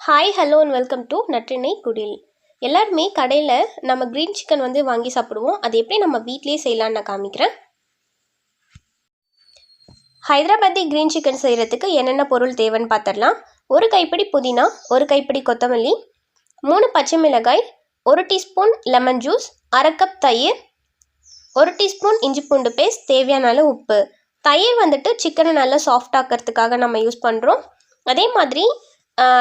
Hi hello and welcome to natrinai kudil. எல்லாருமே கடையில் நம்ம க்ரீன் சிக்கன் வந்து வாங்கி சாப்பிடுவோம். அது எப்படி நம்ம வீட்டிலேயே செய்யலான்னு நான் காமிக்கிறேன். ஹைதராபாதி க்ரீன் சிக்கன் செய்கிறதுக்கு என்னென்ன பொருள் தேவைன்னு பார்த்துடலாம். ஒரு கைப்பிடி புதினா, ஒரு கைப்பிடி கொத்தமல்லி, 3 பச்சை மிளகாய், 1 டீஸ்பூன் லெமன் ஜூஸ், அரை கப் தயிர், 1 டீஸ்பூன் இஞ்சி பூண்டு பேஸ்ட், தேவையான அளவு உப்பு. தயிர் வந்துட்டு சிக்கனை நல்லா சாஃப்ட் ஆக்கிறதுக்காக நம்ம யூஸ் பண்ணுறோம். அதே மாதிரி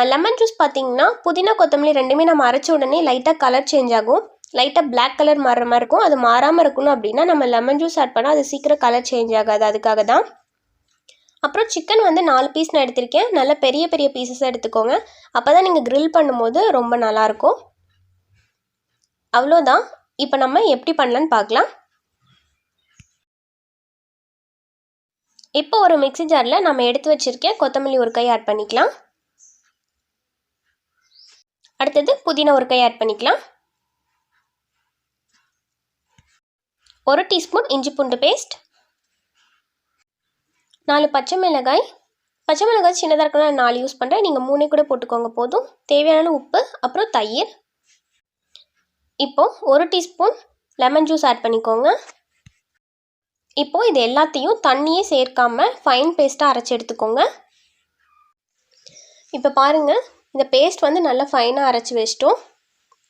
லெமன் ஜூஸ் பார்த்திங்கன்னா புதினா கொத்தமல்லி ரெண்டுமே நம்ம அரைச்ச உடனே லைட்டாக கலர் சேஞ்ச் ஆகும். லைட்டாக பிளாக் கலர் மாறுற மாதிரி இருக்கும். அது மாறாமல் இருக்கணும் அப்படின்னா நம்ம லெமன் ஜூஸ் ஆட் பண்ணால் அது சீக்கிரம் கலர் சேஞ்ச் ஆகாது. அதுக்காக தான். அப்புறம் சிக்கன் வந்து 4 பீஸ் நான் எடுத்திருக்கேன். நல்ல பெரிய பெரிய பீசஸாக எடுத்துக்கோங்க. அப்போ தான் நீங்கள் க்ரில் பண்ணும்போது ரொம்ப நல்லாயிருக்கும். அவ்வளோதான். இப்போ நம்ம எப்படி பண்ணலான்னு பார்க்கலாம். இப்போ ஒரு மிக்ஸி ஜாரில் நம்ம எடுத்து வச்சுருக்கேன் கொத்தமல்லி ஒரு கை ஆட் பண்ணிக்கலாம். அடுத்தது புதினா ஒரு கை ஆட் பண்ணிக்கலாம். 1 டீஸ்பூன் இஞ்சி பூண்டு பேஸ்ட், 4 பச்சை மிளகாய். பச்சை மிளகாய் சின்னதாக இருக்கணும், 4 யூஸ் பண்ணுறேன். நீங்கள் 3 கூட போட்டுக்கோங்க போதும். தேவையான உப்பு, அப்புறம் தயிர். இப்போது 1 டீஸ்பூன் லெமன் ஜூஸ் ஆட் பண்ணிக்கோங்க. இப்போது இது எல்லாத்தையும் தண்ணியே சேர்க்காமல் ஃபைன் பேஸ்ட்டாக அரைச்சி எடுத்துக்கோங்க. இப்போ பாருங்கள், இந்த பேஸ்ட் வந்து நல்லா ஃபைனாக அரைச்சி வச்சிட்டோம்.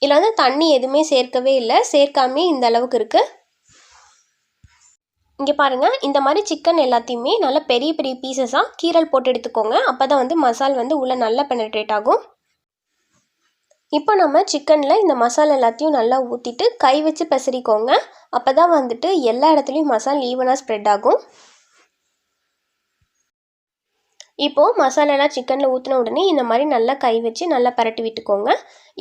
இதில் வந்து தண்ணி எதுவுமே சேர்க்கவே இல்லை, சேர்க்காமே இந்த அளவுக்கு இருக்குது. இங்கே பாருங்கள், இந்த மாதிரி சிக்கன் எல்லாத்தையுமே நல்லா பெரிய பெரிய பீசஸாக கீரல் போட்டு எடுத்துக்கோங்க. அப்போ தான் வந்து மசால் வந்து உள்ளே நல்லா பெனட்ரேட் ஆகும். இப்போ நம்ம சிக்கனில் இந்த மசாலா எல்லாத்தையும் நல்லா ஊற்றிட்டு கை வச்சு பெசரிக்கோங்க. அப்போ தான் வந்துட்டு எல்லா இடத்துலையும் மசாலா ஈவனாக ஸ்ப்ரெட் ஆகும். இப்போது மசாலாலாம் சிக்கனில் ஊற்றின உடனே இந்த மாதிரி நல்லா கை வச்சு நல்லா பரட்டி விட்டுக்கோங்க.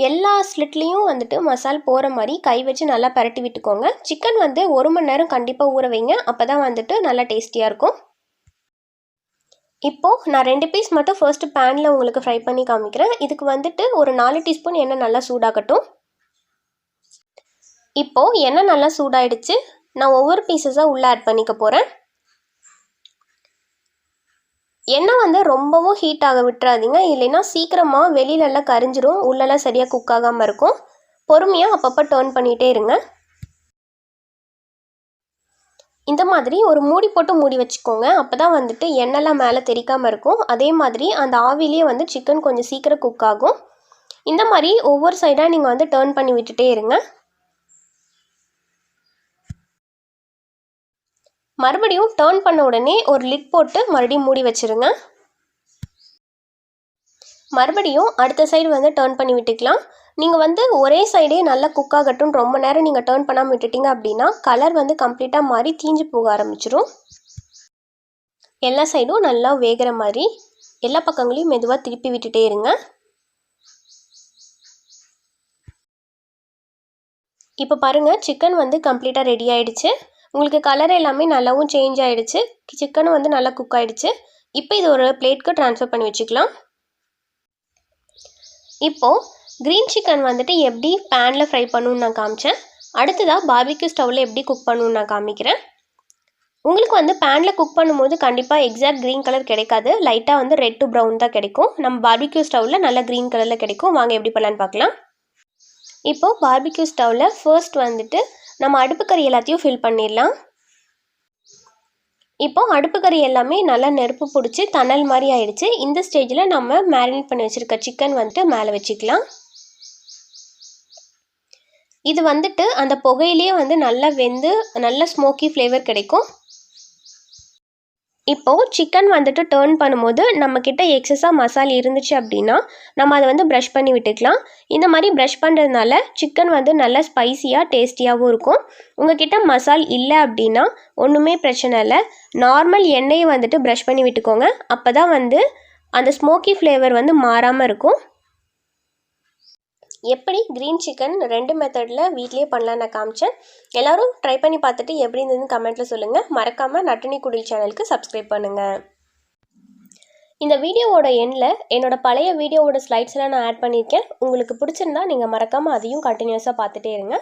எல்லா ஸ்லிட்லேயும் வந்துட்டு மசால் போகிற மாதிரி கை வச்சு நல்லா பரட்டி விட்டுக்கோங்க. சிக்கன் வந்து 1 மணி நேரம் கண்டிப்பாக ஊற வைங்க. அப்போ தான் வந்துட்டு நல்லா டேஸ்டியாக இருக்கும். இப்போது நான் 2 பீஸ் மட்டும் ஃபர்ஸ்ட்டு பேனில் உங்களுக்கு ஃப்ரை பண்ணி காமிக்கிறேன். இதுக்கு வந்துட்டு ஒரு 4 டீஸ்பூன் எண்ணெய் நல்லா சூடாகட்டும். இப்போது எண்ணெய் நல்லா சூடாயிடுச்சு. நான் ஒவ்வொரு பீசஸாக உள்ளே ஆட் பண்ணிக்க போகிறேன். எண்ணெய் வந்து ரொம்பவும் ஹீட் ஆக விட்டுறாதீங்க, இல்லைன்னா சீக்கிரமாக வெளியிலெல்லாம் கரிஞ்சிரும், உள்ளெல்லாம் சரியாக குக் ஆகாமல் இருக்கும். பொறுமையாக அப்பப்போ டர்ன் பண்ணிகிட்டே இருங்க. இந்த மாதிரி ஒரு மூடி போட்டு மூடி வச்சுக்கோங்க. அப்போ தான் வந்துட்டு எண்ணெய்லாம் மேலே தெரிக்காமல் இருக்கும். அதே மாதிரி அந்த ஆவிலேயே வந்து சிக்கன் கொஞ்சம் சீக்கிரம் குக் ஆகும். இந்த மாதிரி ஒவ்வொரு சைடாக நீங்கள் வந்து டர்ன் பண்ணி விட்டுட்டே இருங்க. மறுபடியும் டர்ன் பண்ண உடனே ஒரு லிட் போட்டு மறுபடியும் மூடி வச்சுருங்க. மறுபடியும் அடுத்த சைடு வந்து டர்ன் பண்ணி விட்டுக்கலாம். நீங்கள் வந்து ஒரே சைடே நல்லா குக் ஆகட்டும், ரொம்ப நேரம் நீங்கள் டர்ன் பண்ணாமல் விட்டுட்டிங்க அப்படின்னா கலர் வந்து கம்ப்ளீட்டாக மாறி தீஞ்சு போக ஆரம்பிச்சிடும். எல்லா சைடும் நல்லா வேகிற மாதிரி எல்லா பக்கங்களையும் மெதுவாக திருப்பி விட்டுட்டே இருங்க. இப்போ பாருங்கள், சிக்கன் வந்து கம்ப்ளீட்டாக ரெடி ஆகிடுச்சு. உங்களுக்கு கலர் எல்லாமே நல்லாவும் சேஞ்ச் ஆகிடுச்சு. சிக்கனும் வந்து நல்லா குக் ஆகிடுச்சு. இப்போ இது ஒரு பிளேட்க்கு ட்ரான்ஸ்ஃபர் பண்ணி வச்சுக்கலாம். இப்போது க்ரீன் சிக்கன் வந்துட்டு எப்படி பேனில் ஃப்ரை பண்ணணுன்னு நான் காமிச்சேன். அடுத்ததாக பார்பிக்யூ ஸ்டவ்வில் எப்படி குக் பண்ணணுன்னு நான் காமிக்கிறேன். உங்களுக்கு வந்து பேனில் குக் பண்ணும்போது கண்டிப்பாக எக்ஸாக்ட் க்ரீன் கலர் கிடைக்காது. லைட்டாக வந்து ரெட் டு ப்ரௌன் தான் கிடைக்கும். நம்ம பார்பிக்யூ ஸ்டவ்வில் நல்லா க்ரீன் கலரில் கிடைக்கும். வாங்க எப்படி பண்ணலான்னு பார்க்கலாம். இப்போது பார்பிக்யூ ஸ்டவ்வில் ஃபர்ஸ்ட் வந்துட்டு நம்ம அடுப்பு கறி எல்லாத்தையும் ஃபில் பண்ணிடலாம். இப்போது அடுப்பு கறி எல்லாமே நல்லா நெருப்பு பிடிச்சி தணல் மாதிரி ஆயிடுச்சு. இந்த ஸ்டேஜில் நம்ம மேரினேட் பண்ணி வச்சுருக்க சிக்கன் வந்துட்டு மேலே வச்சுக்கலாம். இது வந்துட்டு அந்த புகையிலேயே வந்து நல்லா வெந்து நல்ல ஸ்மோக்கி ஃப்ளேவர் கிடைக்கும். இப்போது சிக்கன் வந்துட்டு டர்ன் பண்ணும்போது நம்மக்கிட்ட எக்ஸஸாக மசாலா இருந்துச்சு அப்படின்னா நம்ம அதை வந்து ப்ரஷ் பண்ணி விட்டுக்கலாம். இந்த மாதிரி ப்ரஷ் பண்ணுறதுனால சிக்கன் வந்து நல்லா ஸ்பைஸியாக டேஸ்டியாகவும் இருக்கும். உங்கள்கிட்ட மசால் இல்லை அப்படின்னா ஒன்றுமே பிரச்சனை இல்லை, நார்மல் எண்ணெயை வந்துட்டு ப்ரஷ் பண்ணி விட்டுக்கோங்க. அப்போ தான் வந்து அந்த ஸ்மோக்கி ஃப்ளேவர் வந்து மாறாமல் இருக்கும். எப்படி க்ரீன் சிக்கன் 2 மெத்தடில் வீட்லேயே பண்ணலாம் நான் காமிச்சேன். எல்லோரும் ட்ரை பண்ணி பார்த்துட்டு எப்படி இருந்ததுன்னு கமெண்ட்டில் சொல்லுங்கள். மறக்காமல் natrinai kudil சேனலுக்கு சப்ஸ்கிரைப் பண்ணுங்கள். இந்த வீடியோவோட எண்டில் என்னோடய பழைய வீடியோவோட ஸ்லைட்ஸ்லாம் நான் ஆட் பண்ணியிருக்கேன். உங்களுக்கு பிடிச்சிருந்தா நீங்கள் மறக்காமல் அதையும் கண்டினியூஸாக பார்த்துட்டே இருங்க.